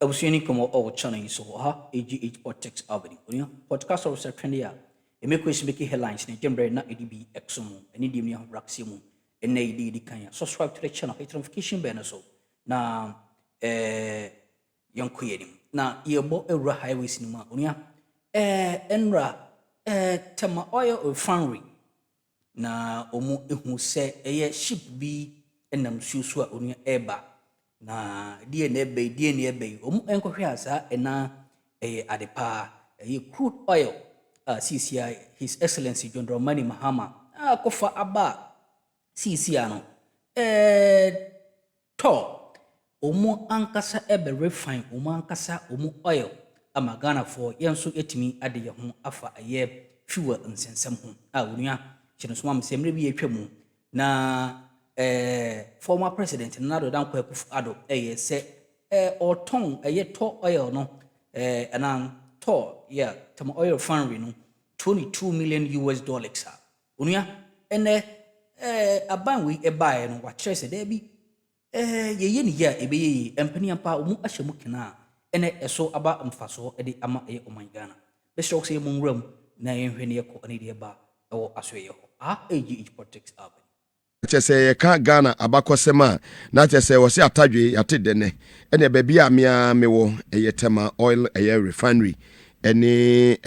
abusuni komo o channel so ha AGH Politics Avenue onia podcast of second year e me kwesi make headlines ne tembre na edb exomo eni dim ne hobraxi mu ena idi kan ya subscribe to the channel hit notification bell so na yanko yenim na yebo ewra highways ni ma onia enra tema oil refinery na omu ehu se eye ship bi enam susu a onia eba na die na ebe omu enkohwe asa ena adepa crude oil CCI His Excellency John P.Mahama kofa aba CCI no TOR omu ankasa ebe refine omu ankasa omu oil ama Ghana for yenso etimi ade ye ho afa aye fuel nsensem ho onua chenso am semre bi etwamu na former president Addo Addo say oton TOR oil no anan TOR tama oil refinery no $22 million onua ene aban we buy no wa kire se there bi ye ni ya ebe empani ampa omu ahyemu kena ene eso aba mfaso ede ama oman Ghana be shock say mun ram na yenhwe ne yeko ene de ba ewo asoye ho AGH Politics up chese ye ka Ghana abakosema na chese wo se atadwe yate dene ene ba bia mea mewo tema oil refinery ene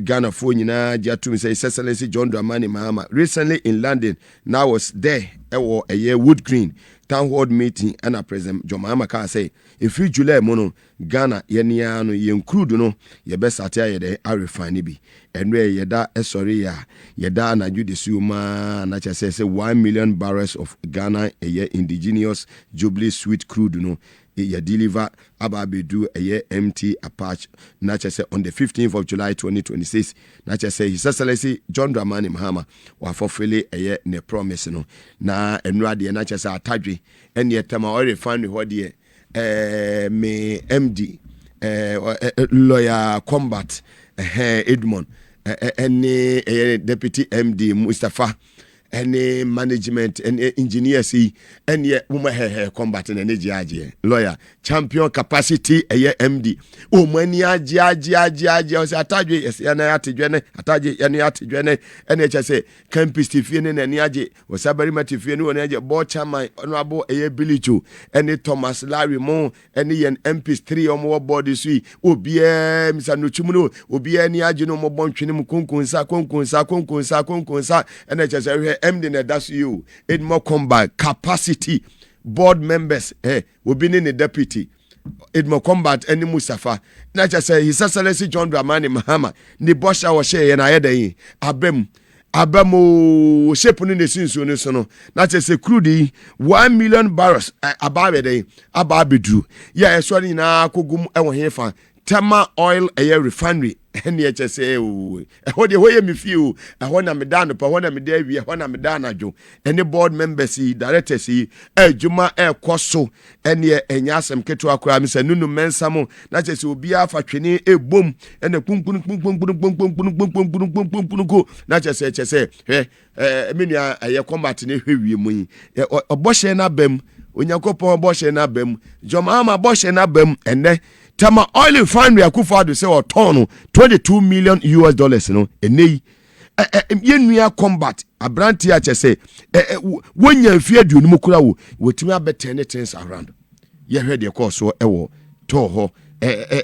Ghana for nyina jatu say Excellency John P.Mahama recently in London. Now was there Wood Green town hall meeting and a President John P.Mahama can say if you July mono Ghana yenia no ye Crude no ye best atia ye de refine bi enwe ye da sorry ye da na judiciuma na say 1 million barrels of Ghana indigenous Jubilee sweet crude no ye deliver ababedu empty Apache na say on the 15th of July 2026 na say His Excellency John P.Mahama wa fulfill ne promise no na enwa de na say atadwe ene tema oil refinery ho de me MD lawyer combat Edmond any deputy MD Mustafa any management and engineers and ye woman combat and energy lawyer champion capacity MD mani aji o se atadwe yes yana atedwene ataje yana atedwene NHS campus tifie ne nani aje o sabari matifie ne woni aje board chairman ono abo bilicho any Thomas Larry Mo any yen MPs 3 omo board sui obi misa no chumuno obi ni aje no mo bontwene mu konkonsa NHS MD na that's you it more combat capacity board members will be in the deputy it more combat any Mustafa na just say His Excellency John P.Mahama ni bosha wo share na yeda abamo shape ni ne sinso ne so no na just say crude 1 million barrels ababedu ya eso ni na kogum ewo hefa tema oil refinery NHS ho de hoye me feel ho na me dan pa ho na me da wi ho na me dan adwo any board members directors adwuma koso ene enya asem keto akora me sanunu mensamo na chese obi afa twene ebom ene kunkun ko na chese menua combat ne hwewie mu yi oboshe na bam Onyankopon oboshe na bam Jomama boshe na bam ene Tama oil refinery akufado say otono $22 million no enei yenua combat abranti ache say wonya mfie aduonu mukura wo wotimi abetene things around ye hwe de course so ewo TOR ho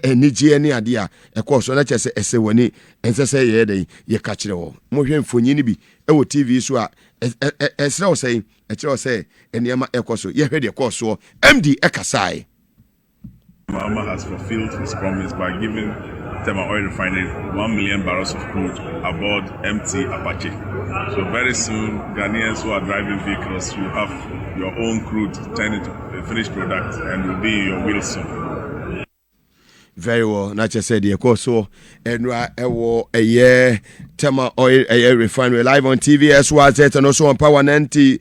enije ne ade a course so na che say ese wani ensese ye dey ye ka kire wo mo hwe mfonyi ni bi ewo TV so a esre o say eniema ekoso ye hwe de course so MD ekasai Mahama has fulfilled his promise by giving Tema Oil Refinery 1 million barrels of crude aboard empty Apache. So very soon, Ghanaians who are driving vehicles will have your own crude turned into a finished product and will be in your wheels soon. Very well, not just said, of course, so and Tema Oil Refinery live on TV as well as and also on Power 90.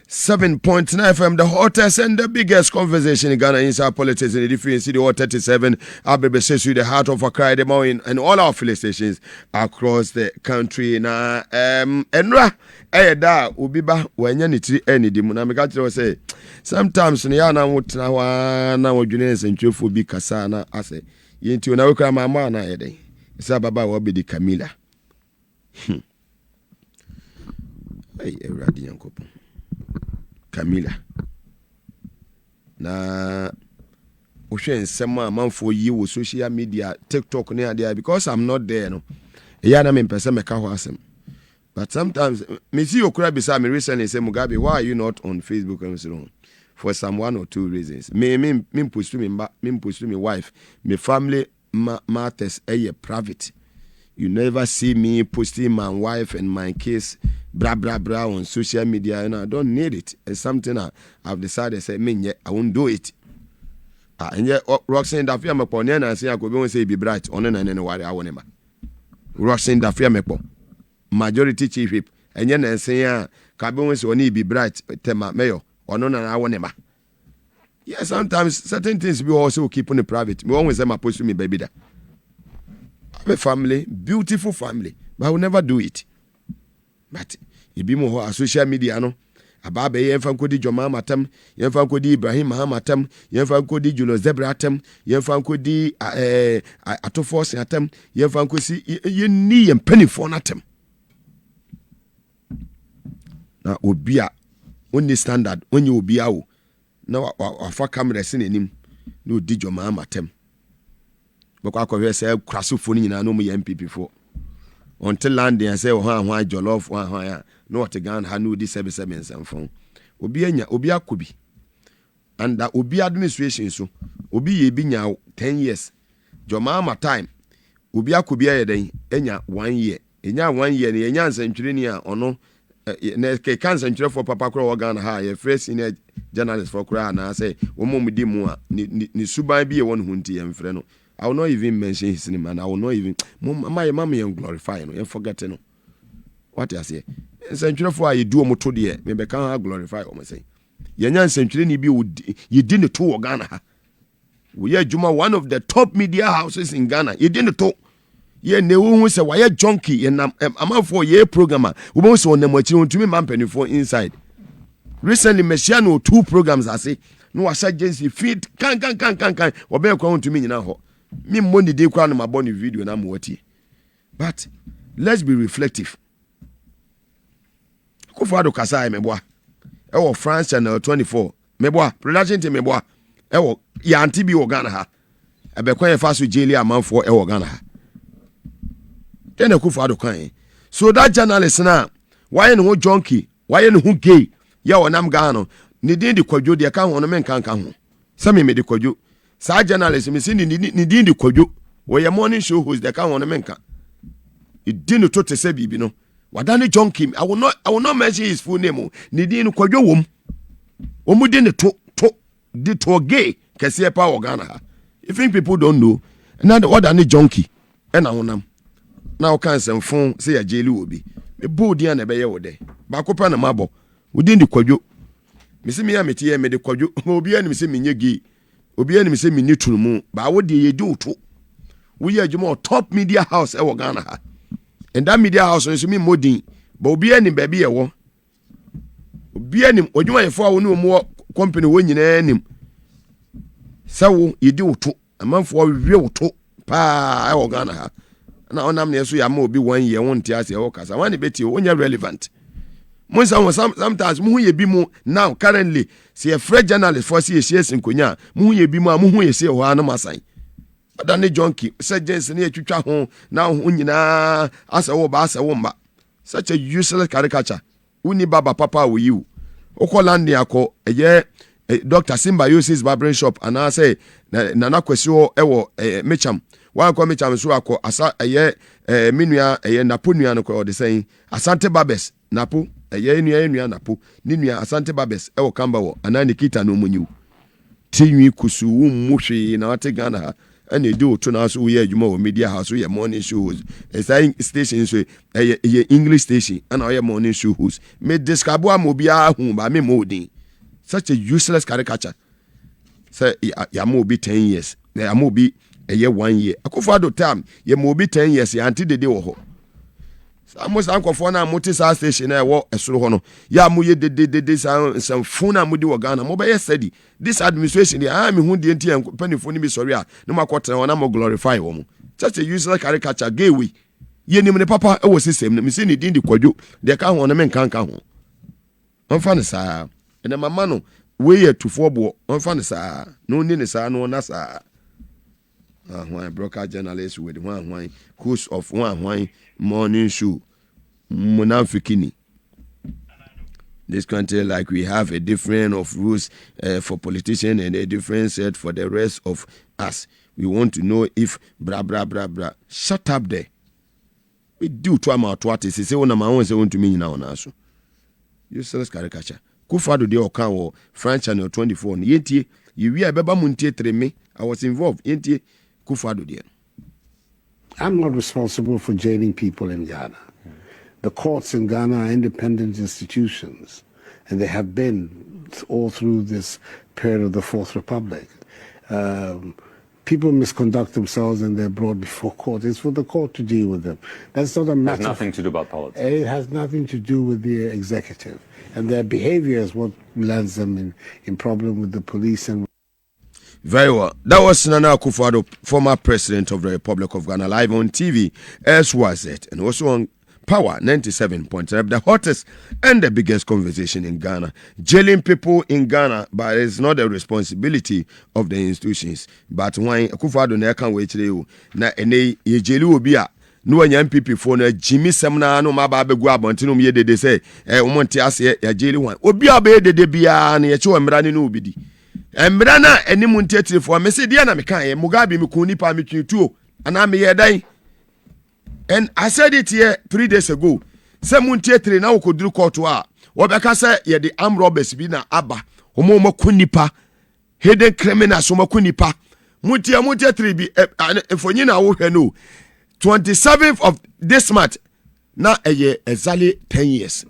7.9 FM, the hottest and the biggest conversation in Ghana inside politics in the different city, or 37. Abebe says you the heart of Accra, the morning, and all our filling stations across the country. Na enra da ubiba wanya nitiri eni di mu na meka kire say sometimes ne ya na wotna wa na wodwene nsentwefo bi kasa na ase yenti na wekra mama na yeden isa baba wo be di Camilla Euradi Yankopo Camilla na ohwe nsem a manfo yi wo social media TikTok ne ade because I'm not there no ya na me pese meka ho asem. But sometimes me see okura bisa me recently say Mugabe, why are you not on Facebook and so on? For some one or two reasons. Me push to me wife, me family matters private. You never see me posting my wife and my kids blah blah blah on social media, and I don't need it. It's something I've decided say me I won't do it. And yet Roxanne Dafia me pon na say I go say be bright on na worry I won't. Roxanne Dafia me pon majority chief whip enye na nsen a ka be won say oni be bright tema mayor ono na awonema. Yes, sometimes certain things we also keep on the private. We always say my post to me baby da. I have a family, beautiful family, but I will never do it. But you be more social media no ababe yemfa nkodi Joma matam yemfa nkodi Ibrahim Mahama tam yemfa nkodi Julo Zebra tam yemfa nkodi Atofos atam yemfa nkosi ye ni yempanifo na tam. Na obia only standard only obia wo na wafa camera sin enim na odi Joma matam boko akọhwe say krasofo ni nyina no mu MPP fo until land and say ho jollof ho ya no what gan ha no di 77 nsefon obi anya obi akobi and that obi administration so obi ye bi nya 10 years Joma time obi akobi ayeden enya 1 year enya 1 year ne enya nsantwire ni a ono na ke cancer ntwire for papa kro organ ha ye fresh senior journalist for kra na say wo mom di mu a ni suban bi ye won hunti ye mfre no. I will not even mention his name, and I will not even my mommy and glorify no and forget no. What I say? Century for you do moto de me be can glorify o me say. Yenyan century ni bi you didn't to Ghana. We are Juma, one of the top media houses in Ghana. You didn't to ye ne wo say why junkie ye am for ye programmer. We won so on them to me man penny for inside. Recently Messiano 2 programs I say no agency feed can obe kwa to me nyina ho. Me money dey kwa na maboni video na mwati. But let's be reflective. Kufado Kasai meboa. Ewo France Channel 24. Meboa. Production team meboa. Ewo ya antibi wo Ghana ha. Ebekwa ye faso jeli amanfo ewo Ghana ha. Ene Kufado kan. So that journalist na why no junkie, why no gay. Ya wonam Ghana. Ni din di kwadwo de ka ho no menkan ka ho. Sami me di kwadwo. Sa journalist me say ni din di kwadwo. Wo ye morning show host de ka ho no menka. He didn't to say bibi no. Wadani junkie. I will not mention his full name. Ni din kwadwo wom. Omu din to gay kese pa Ghana ha. You think people don't know? Na wadani junkie. E na honam. Na o kan semfon say ya jeli obi. Me bold ya na be ye wo de. Ba ko pa na mabo. Wo din di kwadwo. Me se me ya meti ye me de kwadwo. Obi ya ni me se me nye gay. Obi ya ni me se me ni turumu. Ba wo de ye di oto. Wo ye adwuma top media house e wo Ghana ha. And that media house is me modin. But obi ya ni baby ye wo. Obi ya ni odwuma ye fo a wo ni omo company wo nyina nim. Sawo ye di oto. Amanfo we oto pa e wo Ghana ha. Na onam ne so ya ma obi 1 year won tia se wo kasa. Wan beti onya relevant. Sometimes mu ye bi mu now currently see a fresh journalist for see yes nkonya mu ye bi mu a mu hu ye se ho anu masan adane junkie surgeons ne atwitwa ho na ho nyina asa wo ba asa wo mba such a useless caricature uni baba papa wo you okoland yakọ eye Dr. Symbiosis barbering shop and I say nana kwesi ho ewo mecham wan kwa mecham so akọ asa eye minua eye naponua no ko de saying Asante Barbers napo eye nua napo ni nua Asante Barbers ewo kamba wo ana Nikita no munyu tinwi kusu muhwe na wate Ghana and you do to now so we you more media house we morning show host station so English station and our morning show host me describe am obi ahun ba me modin such a useless caricature say ya mo be 10 years ya mo be a year 1 year Akufo-Addo time ya mo be 10 years ya anti dede wo ho almost ankofo na moti sa station na wo esoro ho no ya mo ye de some phone na modi wo Ghana mo be ye steady this administration dey me hu de enti panifo ni be sorry a no makotra wona mo glorify wo mo such a useless caricature gay we ye nim ne papa e wo system na me se ne din di kwadwo de ka ho no me nkanka ho onfa ne saa ene mama no we ye tufo bo onfa ne saa no ni ne saa no na saa one broker journalist with one host of one morning show Munafikini. This country, like we have a different of rules for politicians and a different set for the rest of us. We want to know if blah blah blah blah. Shut up there. We do to our twat. Say one of my own say want to me now on us. Useless caricature. Akufo-Addo de okan wo French channel 24. Yentie you we abeba muntie treme. I was involved. Yentie Akufo-Addo de. I'm not responsible for jailing people in Ghana. The courts in Ghana are independent institutions, and they have been all through this period of the Fourth Republic. People misconduct themselves and they're brought before court. It's for the court to deal with them. That's not a matter. It has nothing to do about politics. It has nothing to do with the executive. And their behavior is what lands them in problem with the police and very well. That was Nana Akufo-Addo, former president of the Republic of Ghana, live on TV, as was it, and also on Power 97.7, the hottest and the biggest conversation in Ghana. Jailing people in Ghana, but it's not the responsibility of the institutions. But when Akufo-Addo na kan wait you na ene ye jeli obi a no anya MPP for na Jimmy Semna no ma ba begu abontino me de say omonte ase ya jeli wan obi a be de bia na ye che omra ne no obidi embra na enimu ntetire fo me se dia na me kan ye Mugabe me ko nipa me twituo ana me ye dan. And I said it here 3 days ago. Say muntetire na wokoduru court a wobeka say ye the armed robbers bi na aba omo kunipa hidden criminals omo kunipa muntetire bi efonyi na wo hwe no 27th of this month na exactly 10 years.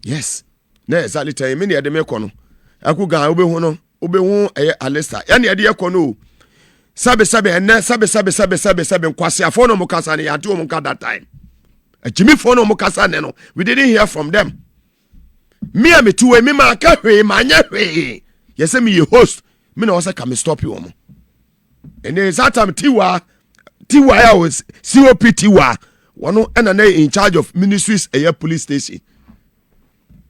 Yes. Na exactly 10 me na de me kono akuga obehu no obehu alista ya na de yekono sabe nkwase afo no mukasa ne yante o muka that time Jimmy fo no mukasa ne no we didn't hear from them. Me am to me ma ka hwe ma nya hwe yese me host me na wose ka me stop you omo and then that time tiwa ya was COP tiwa wono na in charge of ministries police station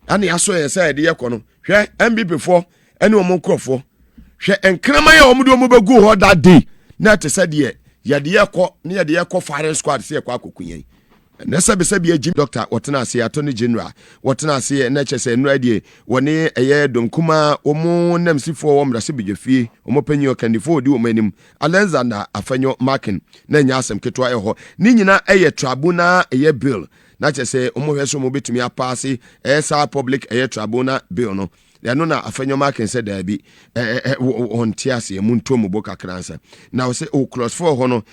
and ya so ye say de yekono hwe MBP for ene omo krofo hwe enkrama ya omudo omubegu ho that day na te said ye de yakọ firing squad se yakọ akokunyen na sabe ye doctor wotena se attorney general wotena se na chese no adie woni donkuma omo namsifo wo mrase bejefie omo panyi okandifo di omanim Alexander afanyo marking na nya asem ketwa ho ni nyina tribunal bill na chese omo hweso mo betumi apase sa public tribunal bill no no na afenyo marking said there be on tiase munto mo boka kransa now say clause 4 hono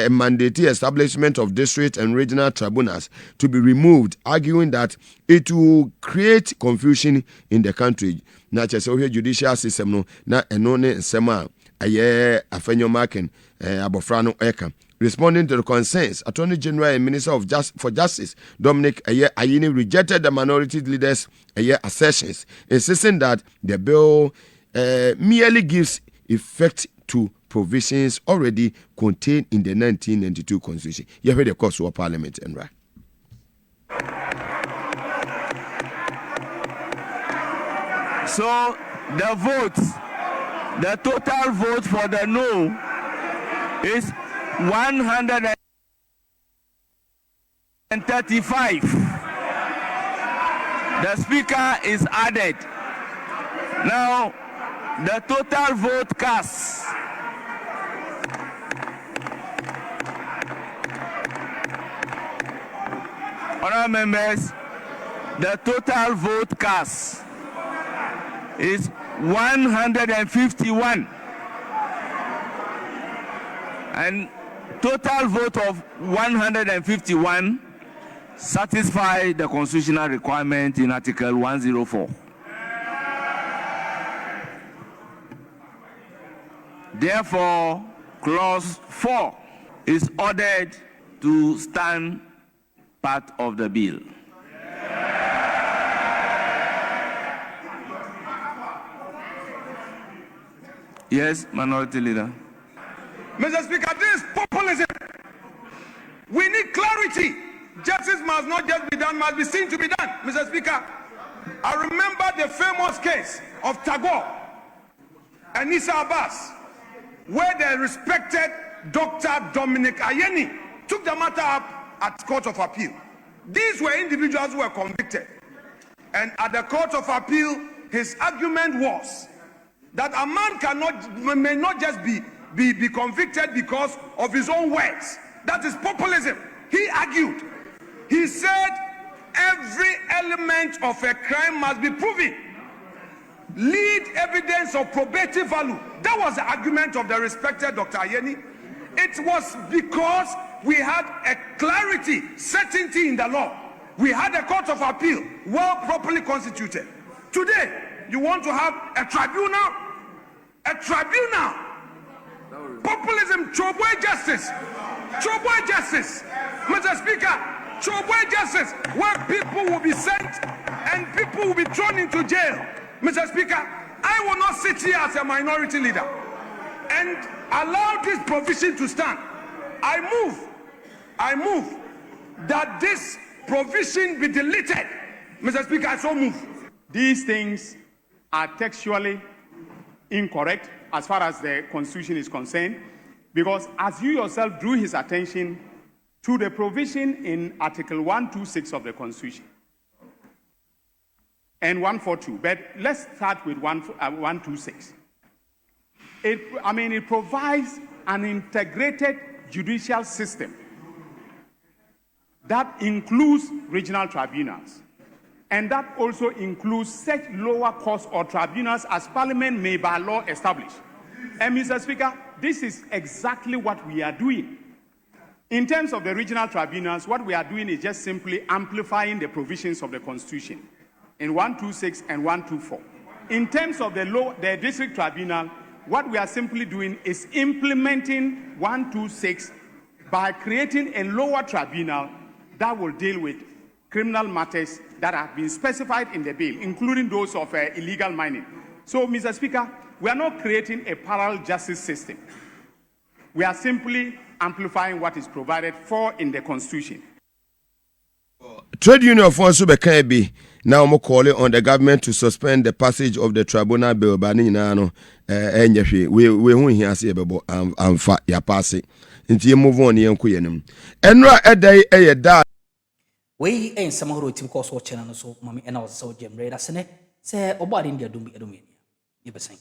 mandate establishment of district and regional tribunals to be removed, arguing that it will create confusion in the country. Na chese o judicial system no na eno ne nsema afenyo marking abofra no eka. Responding to the concerns, Attorney General and Minister of Justice Dominic Ayini rejected the minority leaders' assertions, insisting that the bill merely gives effect to provisions already contained in the 1992 Constitution. You heard the course of Parliament, and right. So the total vote for the no is 135. The speaker is added. Now, the total vote cast. Honourable members, the total vote cast is 151. And total vote of 151 satisfy the constitutional requirement in Article 104. Therefore, Clause 4 is ordered to stand part of the bill. Yes, Minority Leader. Mr. Speaker, this is populism. We need clarity. Justice must not just be done, must be seen to be done. Mr. Speaker, I remember the famous case of Tagore and Issa Abbas, where the respected Dr. Dominic Ayeni took the matter up at Court of Appeal. These were individuals who were convicted. And at the Court of Appeal, his argument was that a man may not just be convicted because of his own words. That is populism. He argued. He said every element of a crime must be proven. Lead evidence of probative value. That was the argument of the respected Dr. Ayeni. It was because we had a clarity, certainty in the law. We had a Court of Appeal, well properly constituted. Today, you want to have a tribunal? A tribunal. Populism, Choboy justice. Choboy justice. Mr. Speaker, Choboy justice, where people will be sent and people will be thrown into jail. Mr. Speaker, I will not sit here as a minority leader and allow this provision to stand. I move that this provision be deleted. Mr. Speaker, I so move. These things are textually incorrect as far as the Constitution is concerned, because as you yourself drew his attention to the provision in Article 126 of the Constitution and 142, but let's start with 126. It provides an integrated judicial system that includes regional tribunals, and that also includes such lower courts or tribunals as Parliament may by law establish. And Mr. Speaker, this is exactly what we are doing. In terms of the regional tribunals, what we are doing is just simply amplifying the provisions of the Constitution in 126 and 124. In terms of the district tribunal, what we are simply doing is implementing 126 by creating a lower tribunal that will deal with criminal matters that have been specified in the bill, including those of illegal mining. So, Mr. Speaker, we are not creating a parallel justice system. We are simply amplifying what is provided for in the Constitution. Trade union for Subeka be now more calling on the government to suspend the passage of the tribunal bill. Banino, we who here see about fat ya pass it. Until you move on, young Kuyanum. Enra a day a da. We ain't some who team course watching and so, Mammy, and I was so Jim Ray. That's it. Say, Obad India do me a domain. You be saying.